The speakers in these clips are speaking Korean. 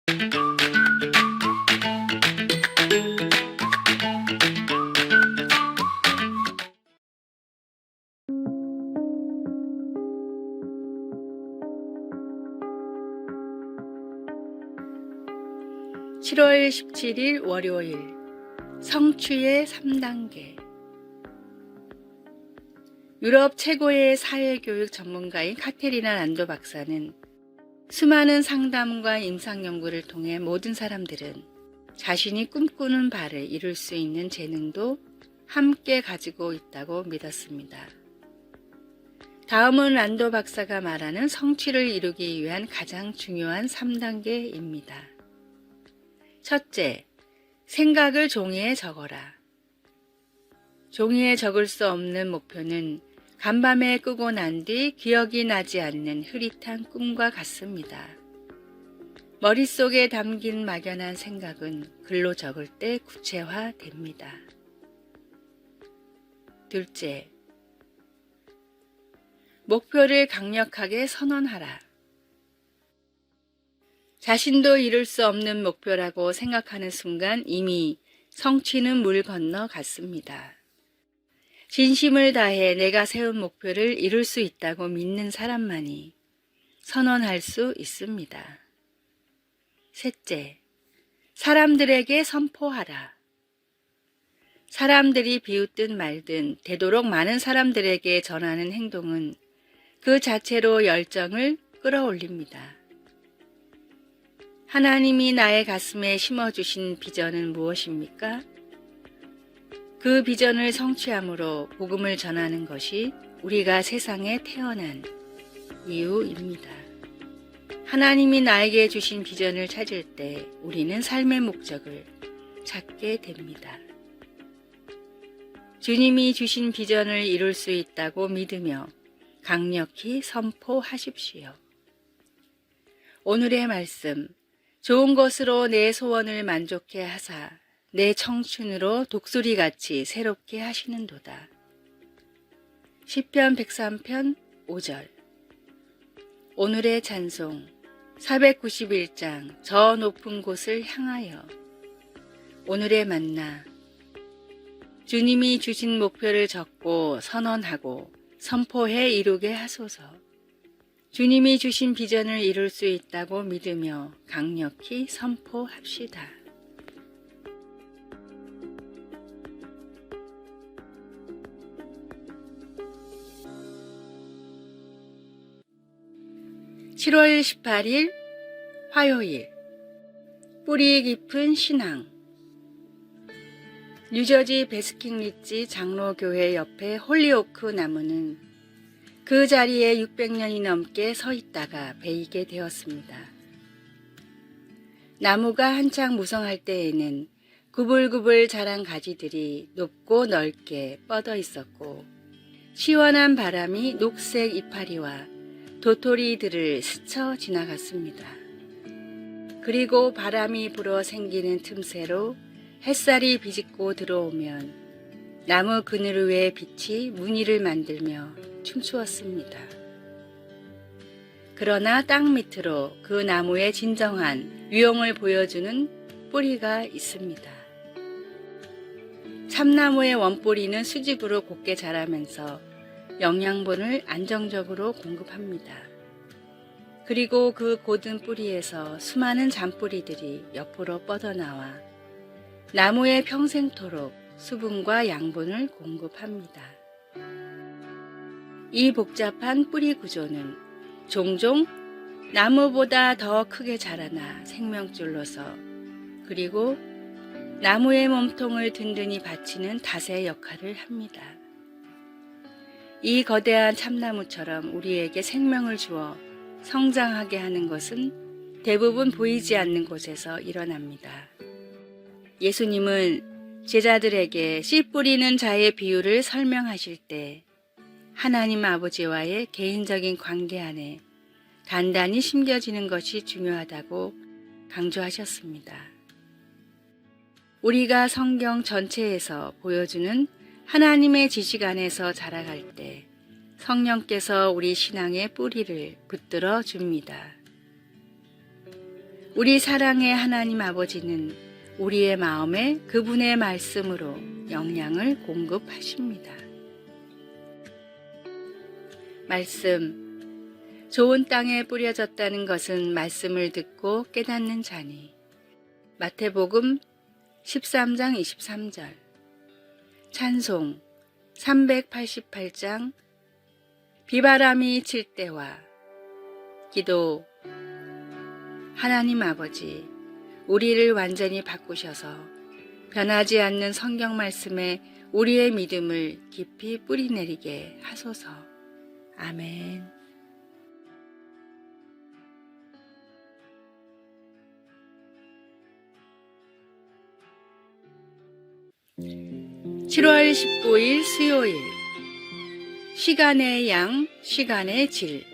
7월 17일 월요일 성취의 3단계. 유럽 최고의 사회교육 전문가인 카테리나 란도 박사는 수많은 상담과 임상 연구를 통해 모든 사람들은 자신이 꿈꾸는 바를 이룰 수 있는 재능도 함께 가지고 있다고 믿었습니다. 다음은 란도 박사가 말하는 성취를 이루기 위한 가장 중요한 3단계입니다. 첫째, 생각을 종이에 적어라. 종이에 적을 수 없는 목표는 간밤에 끄고 난 뒤 기억이 나지 않는 흐릿한 꿈과 같습니다. 머릿속에 담긴 막연한 생각은 글로 적을 때 구체화됩니다. 둘째, 목표를 강력하게 선언하라. 자신도 이룰 수 없는 목표라고 생각하는 순간 이미 성취는 물 건너 갔습니다. 진심을 다해 내가 세운 목표를 이룰 수 있다고 믿는 사람만이 선언할 수 있습니다. 셋째, 사람들에게 선포하라. 사람들이 비웃든 말든 되도록 많은 사람들에게 전하는 행동은 그 자체로 열정을 끌어올립니다. 하나님이 나의 가슴에 심어주신 비전은 무엇입니까? 그 비전을 성취함으로 복음을 전하는 것이 우리가 세상에 태어난 이유입니다. 하나님이 나에게 주신 비전을 찾을 때 우리는 삶의 목적을 찾게 됩니다. 주님이 주신 비전을 이룰 수 있다고 믿으며 강력히 선포하십시오. 오늘의 말씀, 좋은 것으로 내 소원을 만족해 하사 내 청춘으로 독수리같이 새롭게 하시는도다. 시편 103편 5절. 오늘의 찬송 491장 저 높은 곳을 향하여. 오늘의 만나, 주님이 주신 목표를 적고 선언하고 선포해 이루게 하소서. 주님이 주신 비전을 이룰 수 있다고 믿으며 강력히 선포합시다. (7월 18일) 화요일. 뿌리 깊은 신앙. 뉴저지 베스킨리지 장로교회 옆에 홀리오크 나무는 그 자리에 600년이 넘게 서 있다가 베이게 되었습니다. 나무가 한창 무성할 때에는 구불구불 자란 가지들이 높고 넓게 뻗어 있었고 시원한 바람이 녹색 이파리와 도토리들을 스쳐 지나갔습니다. 그리고 바람이 불어 생기는 틈새로 햇살이 비집고 들어오면 나무 그늘 위에 빛이 무늬를 만들며 춤추었습니다. 그러나 땅 밑으로 그 나무의 진정한 유형을 보여주는 뿌리가 있습니다. 참나무의 원뿌리는 수직으로 곧게 자라면서 영양분을 안정적으로 공급합니다. 그리고 그 곧은 뿌리에서 수많은 잔뿌리들이 옆으로 뻗어나와 나무에 평생토록 수분과 양분을 공급합니다. 이 복잡한 뿌리 구조는 종종 나무보다 더 크게 자라나 생명줄로서 그리고 나무의 몸통을 든든히 받치는 닷의 역할을 합니다. 이 거대한 참나무처럼 우리에게 생명을 주어 성장하게 하는 것은 대부분 보이지 않는 곳에서 일어납니다. 예수님은 제자들에게 씨 뿌리는 자의 비유를 설명하실 때 하나님 아버지와의 개인적인 관계 안에 단단히 심겨지는 것이 중요하다고 강조하셨습니다. 우리가 성경 전체에서 보여주는 하나님의 지식 안에서 자라갈 때 성령께서 우리 신앙의 뿌리를 붙들어 줍니다. 우리 사랑의 하나님 아버지는 우리의 마음에 그분의 말씀으로 영양을 공급하십니다. 말씀, 좋은 땅에 뿌려졌다는 것은 말씀을 듣고 깨닫는 자니. 마태복음 13장 23절. 찬송 388장 비바람이 칠 때와. 기도. 하나님 아버지, 우리를 완전히 바꾸셔서 변하지 않는 성경 말씀에 우리의 믿음을 깊이 뿌리내리게 하소서. 아멘. 7월 19일 수요일. 시간의 양, 시간의 질.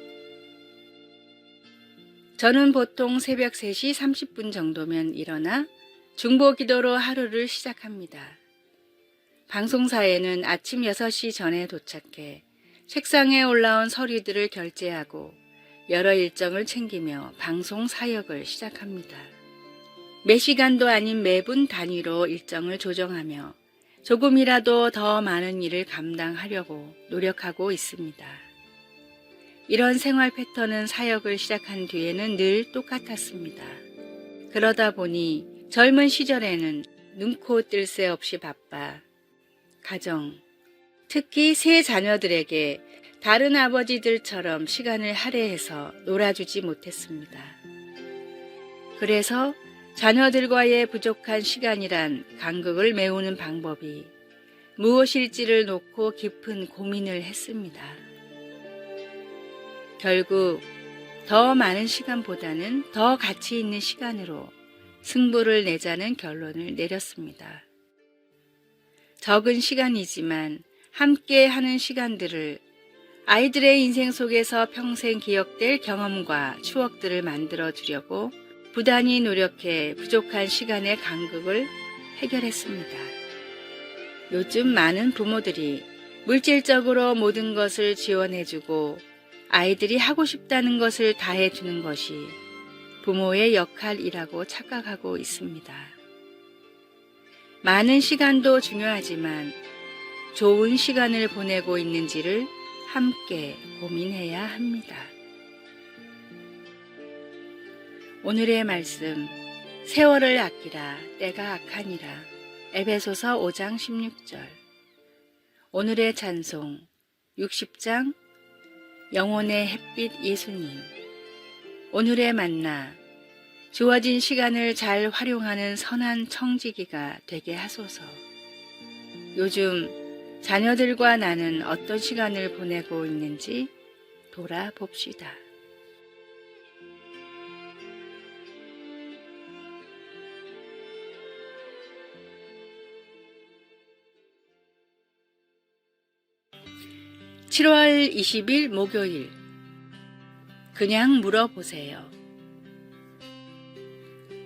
저는 보통 새벽 3시 30분 정도면 일어나 중보 기도로 하루를 시작합니다. 방송사에는 아침 6시 전에 도착해 책상에 올라온 서류들을 결제하고 여러 일정을 챙기며 방송 사역을 시작합니다. 매 시간도 아닌 매분 단위로 일정을 조정하며 조금이라도 더 많은 일을 감당하려고 노력하고 있습니다. 이런 생활 패턴은 사역을 시작한 뒤에는 늘 똑같았습니다. 그러다 보니 젊은 시절에는 눈코 뜰 새 없이 바빠 가정, 특히 세 자녀들에게 다른 아버지들처럼 시간을 할애해서 놀아주지 못했습니다. 그래서 자녀들과의 부족한 시간이란 간극을 메우는 방법이 무엇일지를 놓고 깊은 고민을 했습니다. 결국 더 많은 시간보다는 더 가치 있는 시간으로 승부를 내자는 결론을 내렸습니다. 적은 시간이지만 함께 하는 시간들을 아이들의 인생 속에서 평생 기억될 경험과 추억들을 만들어 주려고 부단히 노력해 부족한 시간의 간극을 해결했습니다. 요즘 많은 부모들이 물질적으로 모든 것을 지원해주고 아이들이 하고 싶다는 것을 다 해주는 것이 부모의 역할이라고 착각하고 있습니다. 많은 시간도 중요하지만 좋은 시간을 보내고 있는지를 함께 고민해야 합니다. 오늘의 말씀, 세월을 아끼라 때가 악하니라. 에베소서 5장 16절. 오늘의 찬송, 60장 영혼의 햇빛 예수님. 오늘의 만나, 주어진 시간을 잘 활용하는 선한 청지기가 되게 하소서. 요즘 자녀들과 나는 어떤 시간을 보내고 있는지 돌아봅시다. (7월 20일) 목요일. 그냥 물어보세요.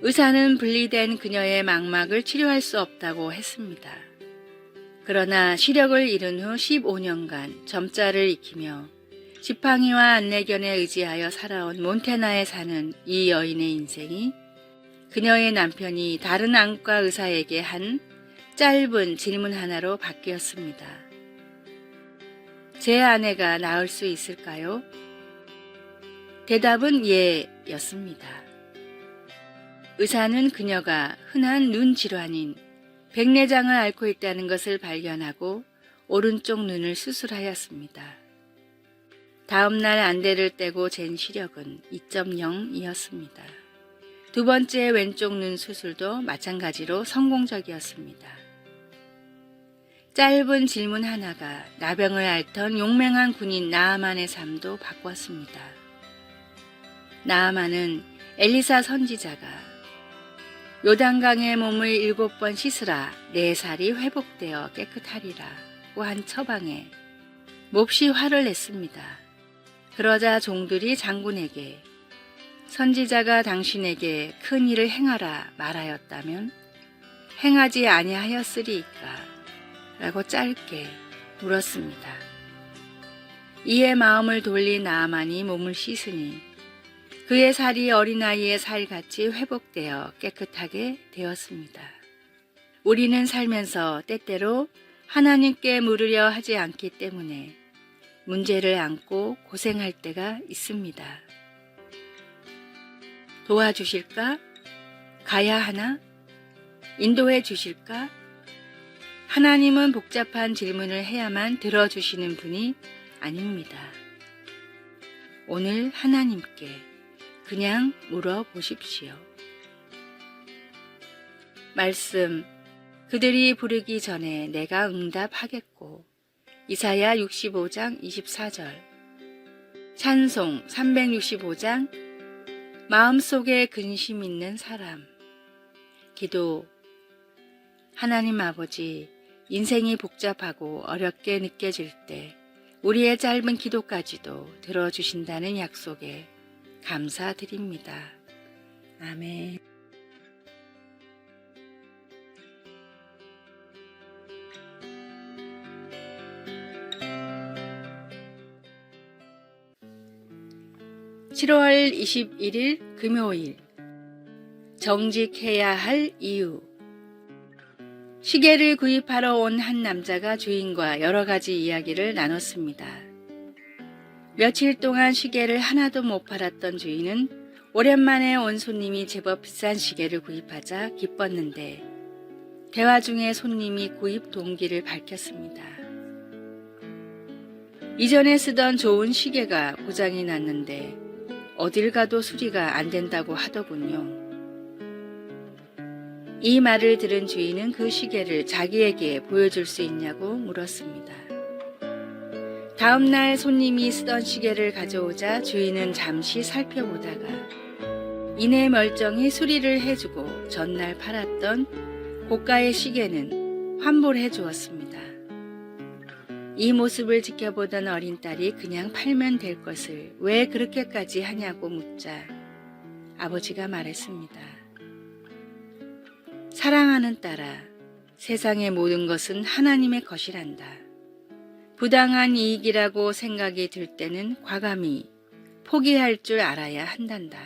의사는 분리된 그녀의 망막을 치료할 수 없다고 했습니다. 그러나 시력을 잃은 후 15년간 점자를 익히며 지팡이와 안내견에 의지하여 살아온 몬태나에 사는 이 여인의 인생이 그녀의 남편이 다른 안과 의사에게 한 짧은 질문 하나로 바뀌었습니다. 제 아내가 나을 수 있을까요? 대답은 예였습니다. 의사는 그녀가 흔한 눈 질환인 백내장을 앓고 있다는 것을 발견하고 오른쪽 눈을 수술하였습니다. 다음 날 안대를 떼고 잰 시력은 2.0이었습니다. 두 번째 왼쪽 눈 수술도 마찬가지로 성공적이었습니다. 짧은 질문 하나가 나병을 앓던 용맹한 군인 나아만의 삶도 바꿨습니다. 나아만은 엘리사 선지자가 요단강에 몸을 7번 씻으라 내 살이 회복되어 깨끗하리라고 한 처방에 몹시 화를 냈습니다. 그러자 종들이 장군에게 선지자가 당신에게 큰 일을 행하라 말하였다면 행하지 아니하였으리이까? 라고 짧게 물었습니다. 이에 마음을 돌린 나아만이 몸을 씻으니 그의 살이 어린아이의 살같이 회복되어 깨끗하게 되었습니다. 우리는 살면서 때때로 하나님께 물으려 하지 않기 때문에 문제를 안고 고생할 때가 있습니다. 도와주실까? 가야 하나? 인도해 주실까? 하나님은 복잡한 질문을 해야만 들어주시는 분이 아닙니다. 오늘 하나님께 그냥 물어보십시오. 말씀, 그들이 부르기 전에 내가 응답하겠고. 이사야 65장 24절. 찬송 365장 마음속에 근심 있는 사람. 기도. 하나님 아버지, 인생이 복잡하고 어렵게 느껴질 때 우리의 짧은 기도까지도 들어주신다는 약속에 감사드립니다. 아멘. (7월 21일) 금요일. 정직해야 할 이유. 시계를 구입하러 온 한 남자가 주인과 여러 가지 이야기를 나눴습니다. 며칠 동안 시계를 하나도 못 팔았던 주인은 오랜만에 온 손님이 제법 비싼 시계를 구입하자 기뻤는데, 대화 중에 손님이 구입 동기를 밝혔습니다. 이전에 쓰던 좋은 시계가 고장이 났는데 어딜 가도 수리가 안 된다고 하더군요. 이 말을 들은 주인은 그 시계를 자기에게 보여줄 수 있냐고 물었습니다. 다음 날 손님이 쓰던 시계를 가져오자 주인은 잠시 살펴보다가 이내 멀쩡히 수리를 해주고 전날 팔았던 고가의 시계는 환불해 주었습니다. 이 모습을 지켜보던 어린 딸이 그냥 팔면 될 것을 왜 그렇게까지 하냐고 묻자 아버지가 말했습니다. 사랑하는 딸아, 세상의 모든 것은 하나님의 것이란다. 부당한 이익이라고 생각이 들 때는 과감히 포기할 줄 알아야 한단다.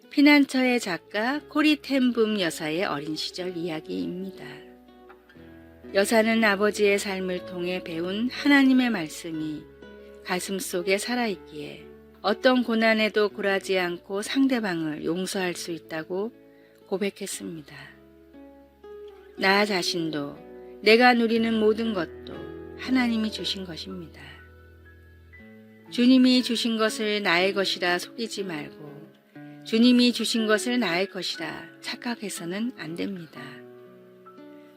피난처의 작가 코리 텐붐 여사의 어린 시절 이야기입니다. 여사는 아버지의 삶을 통해 배운 하나님의 말씀이 가슴속에 살아있기에 어떤 고난에도 굴하지 않고 상대방을 용서할 수 있다고 고백했습니다. 나 자신도 내가 누리는 모든 것도 하나님이 주신 것입니다. 주님이 주신 것을 나의 것이라 속이지 말고 주님이 주신 것을 나의 것이라 착각해서는 안 됩니다.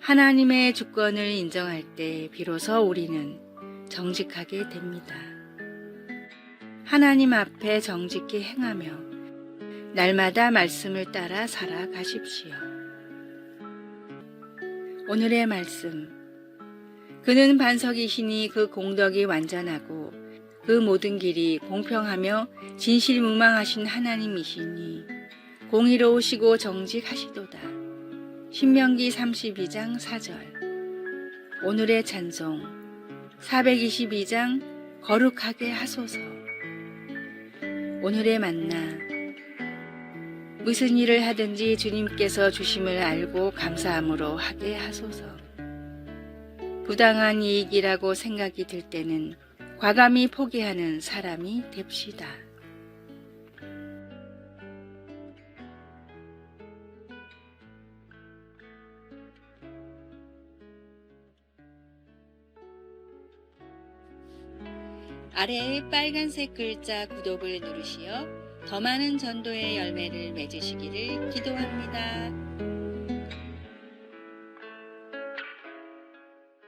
하나님의 주권을 인정할 때 비로소 우리는 정직하게 됩니다. 하나님 앞에 정직히 행하며 날마다 말씀을 따라 살아가십시오. 오늘의 말씀. 그는 반석이시니 그 공덕이 완전하고 그 모든 길이 공평하며 진실무망하신 하나님이시니 공의로우시고 정직하시도다. 신명기 32장 4절. 오늘의 찬송 422장 거룩하게 하소서. 오늘의 만나. 무슨 일을 하든지 주님께서 주심을 알고 감사함으로 하게 하소서. 부당한 이익이라고 생각이 들 때는 과감히 포기하는 사람이 됩시다. 아래의 빨간색 글자 구독을 누르시어 더 많은 전도의 열매를 맺으시기를 기도합니다.